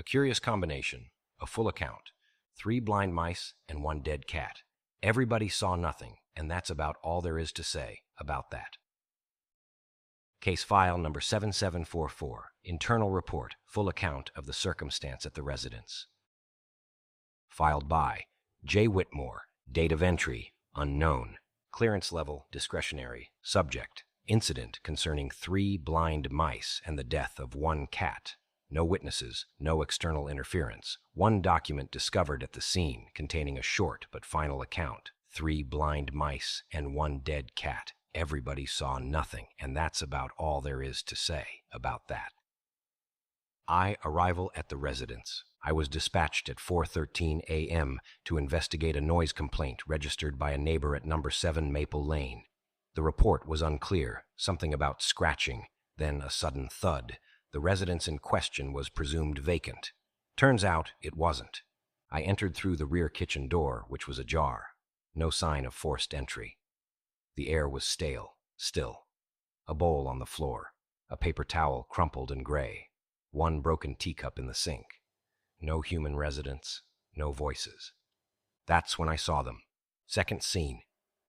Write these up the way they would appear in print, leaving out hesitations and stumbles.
curious combination, a full account, 3 blind mice and 1 dead cat. Everybody saw nothing, and that's about all there is to say about that. Case file number 7744, internal report, full account of the circumstance at the residence. Filed by J. Whitmore, date of entry, unknown, clearance level, discretionary, subject, incident concerning 3 blind mice and the death of 1 cat. No witnesses, no external interference. 1 document discovered at the scene containing a short but final account. 3 blind mice and 1 dead cat. Everybody saw nothing, and that's about all there is to say about that. Arrival at the residence. I was dispatched at 4:13 a.m. to investigate a noise complaint registered by a neighbor at number 7 Maple Lane. The report was unclear, something about scratching, then a sudden thud. The residence in question was presumed vacant. Turns out it wasn't. I entered through the rear kitchen door, which was ajar. No sign of forced entry. The air was stale, still. A bowl on the floor, a paper towel crumpled and gray, 1 broken teacup in the sink. No human residents, no voices. That's when I saw them. Second scene.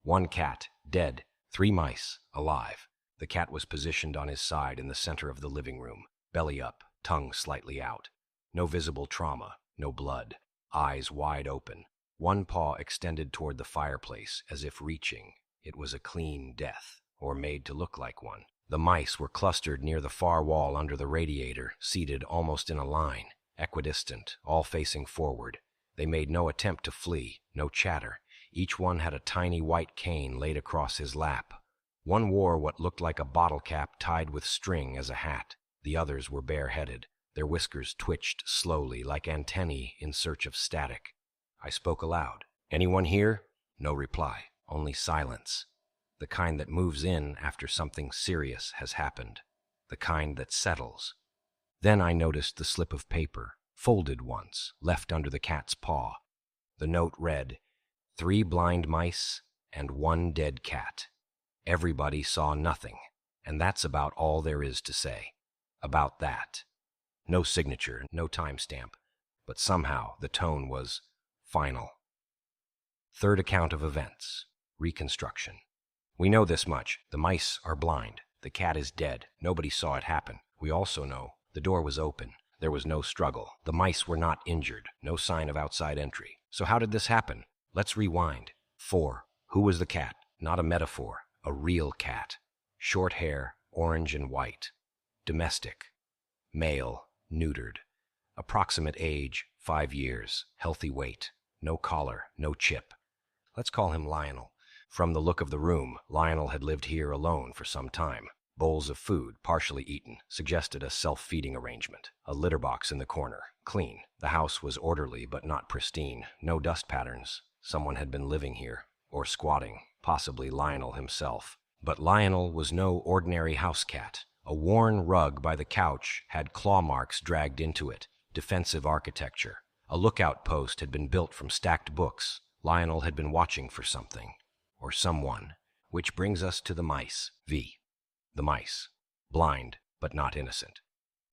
1 cat, dead, 3 mice, alive. The cat was positioned on his side in the center of the living room, belly up, tongue slightly out. No visible trauma, no blood, eyes wide open. 1 paw extended toward the fireplace as if reaching. It was a clean death, or made to look like one. The mice were clustered near the far wall under the radiator, seated almost in a line, equidistant, all facing forward. They made no attempt to flee, no chatter. Each one had a tiny white cane laid across his lap. 1 wore what looked like a bottle cap tied with string as a hat. The others were bareheaded. Their whiskers twitched slowly like antennae in search of static. I spoke aloud. "Anyone here?" No reply. Only silence, the kind that moves in after something serious has happened, the kind that settles. Then I noticed the slip of paper, folded once, left under the cat's paw. The note read, 3 blind mice and 1 dead cat. Everybody saw nothing, and that's about all there is to say about that. No signature, no timestamp, but somehow the tone was final. Third account of events. Reconstruction. We know this much. The mice are blind. The cat is dead. Nobody saw it happen. We also know the door was open. There was no struggle. The mice were not injured. No sign of outside entry. So how did this happen? Let's rewind. 4. Who was the cat? Not a metaphor. A real cat. Short hair, orange and white. Domestic. Male, neutered. Approximate age, 5 years. Healthy weight. No collar, no chip. Let's call him Lionel. From the look of the room, Lionel had lived here alone for some time. Bowls of food, partially eaten, suggested a self-feeding arrangement. A litter box in the corner, clean. The house was orderly but not pristine. No dust patterns. Someone had been living here, or squatting, possibly Lionel himself. But Lionel was no ordinary house cat. A worn rug by the couch had claw marks dragged into it. Defensive architecture. A lookout post had been built from stacked books. Lionel had been watching for something. Or someone, which brings us to the mice. The mice. Blind, but not innocent.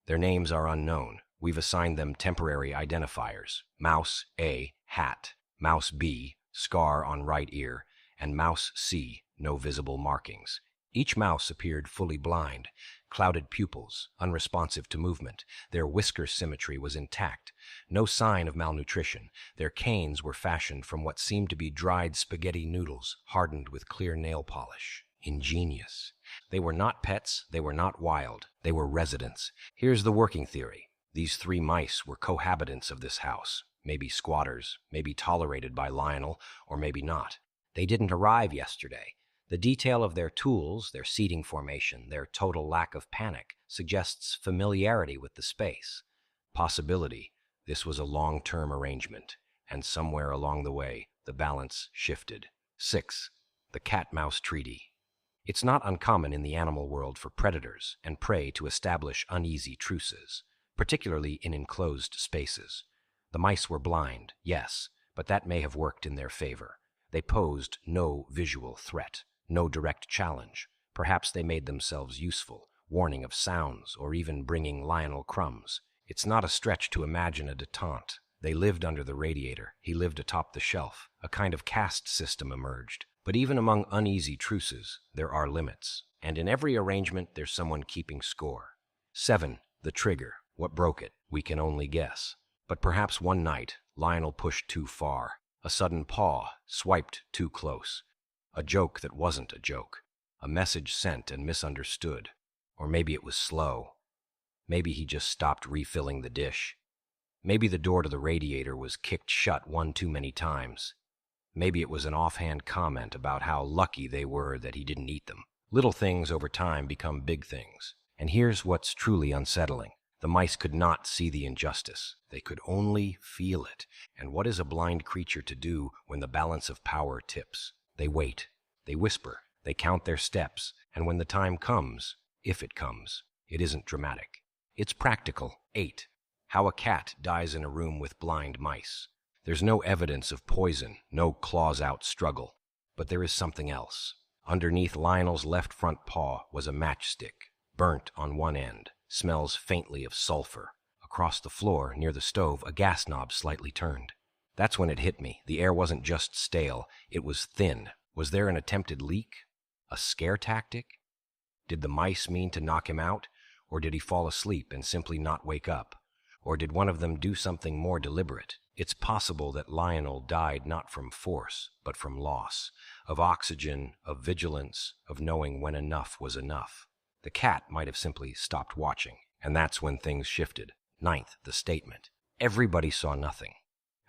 Their names are unknown. We've assigned them temporary identifiers. Mouse A, hat. Mouse B, scar on right ear. And Mouse C, no visible markings. Each mouse appeared fully blind, clouded pupils, unresponsive to movement. Their whisker symmetry was intact. No sign of malnutrition. Their canes were fashioned from what seemed to be dried spaghetti noodles, hardened with clear nail polish. Ingenious. They were not pets, they were not wild, they were residents. Here's the working theory. These 3 mice were cohabitants of this house. Maybe squatters, maybe tolerated by Lionel, or maybe not. They didn't arrive yesterday. The detail of their tools, their seating formation, their total lack of panic suggests familiarity with the space. Possibility, this was a long-term arrangement, and somewhere along the way, the balance shifted. 6. The cat-mouse treaty. It's not uncommon in the animal world for predators and prey to establish uneasy truces, particularly in enclosed spaces. The mice were blind, yes, but that may have worked in their favor. They posed no visual threat, no direct challenge. Perhaps they made themselves useful, warning of sounds or even bringing Lionel crumbs. It's not a stretch to imagine a detente. They lived under the radiator. He lived atop the shelf. A kind of caste system emerged. But even among uneasy truces, there are limits. And in every arrangement, there's someone keeping score. 7. The trigger. What broke it? We can only guess. But perhaps one night, Lionel pushed too far. A sudden paw swiped too close. A joke that wasn't a joke. A message sent and misunderstood. Or maybe it was slow. Maybe he just stopped refilling the dish. Maybe the door to the radiator was kicked shut one too many times. Maybe it was an offhand comment about how lucky they were that he didn't eat them. Little things over time become big things. And here's what's truly unsettling. The mice could not see the injustice. They could only feel it. And what is a blind creature to do when the balance of power tips? They wait. They whisper. They count their steps. And when the time comes, if it comes, it isn't dramatic. It's practical. 8. How a cat dies in a room with blind mice. There's no evidence of poison, no claws-out struggle. But there is something else. Underneath Lionel's left front paw was a matchstick, burnt on one end, smells faintly of sulfur. Across the floor, near the stove, a gas knob slightly turned. That's when it hit me. The air wasn't just stale, it was thin. Was there an attempted leak? A scare tactic? Did the mice mean to knock him out? Or did he fall asleep and simply not wake up? Or did one of them do something more deliberate? It's possible that Lionel died not from force, but from loss, of oxygen, of vigilance, of knowing when enough was enough. The cat might have simply stopped watching, and that's when things shifted. 9th, the statement. Everybody saw nothing.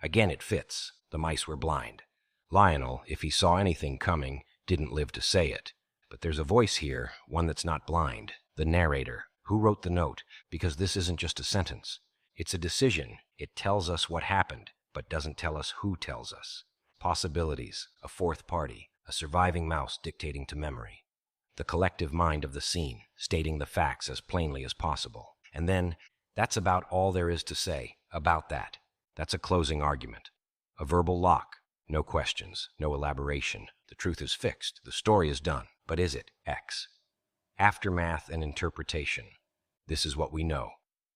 Again, it fits. The mice were blind. Lionel, if he saw anything coming, didn't live to say it. But there's a voice here, one that's not blind. The narrator. Who wrote the note? Because this isn't just a sentence. It's a decision. It tells us what happened, but doesn't tell us who tells us. Possibilities, a fourth party, a surviving mouse dictating to memory. The collective mind of the scene, stating the facts as plainly as possible. And then, that's about all there is to say about that. That's a closing argument. A verbal lock. No questions, no elaboration. The truth is fixed. The story is done. But is it? X. Aftermath and interpretation. This is what we know.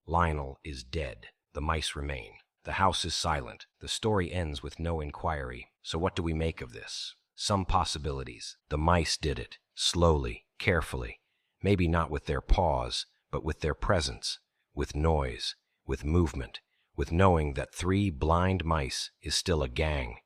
Lionel is dead. The mice remain. The house is silent. The story ends with no inquiry. So what do we make of this? Some possibilities. The mice did it. Slowly, carefully. Maybe not with their paws, but with their presence. With noise. With movement. With knowing that 3 blind mice is still a gang.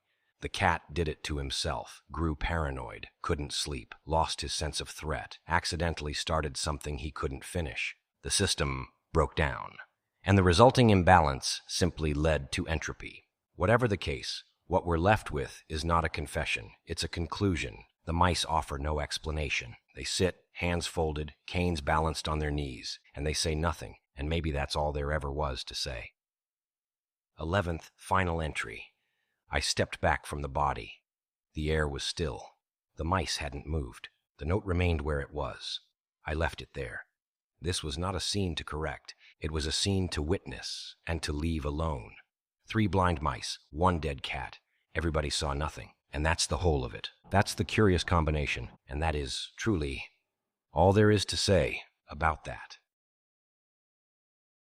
The cat did it to himself, grew paranoid, couldn't sleep, lost his sense of threat, accidentally started something he couldn't finish. The system broke down, and the resulting imbalance simply led to entropy. Whatever the case, what we're left with is not a confession, it's a conclusion. The mice offer no explanation. They sit, hands folded, canes balanced on their knees, and they say nothing, and maybe that's all there ever was to say. 11th, final entry. I stepped back from the body. The air was still. The mice hadn't moved. The note remained where it was. I left it there. This was not a scene to correct. It was a scene to witness and to leave alone. 3 blind mice, 1 dead cat. Everybody saw nothing, and that's the whole of it. That's the curious combination, and that is, truly, all there is to say about that.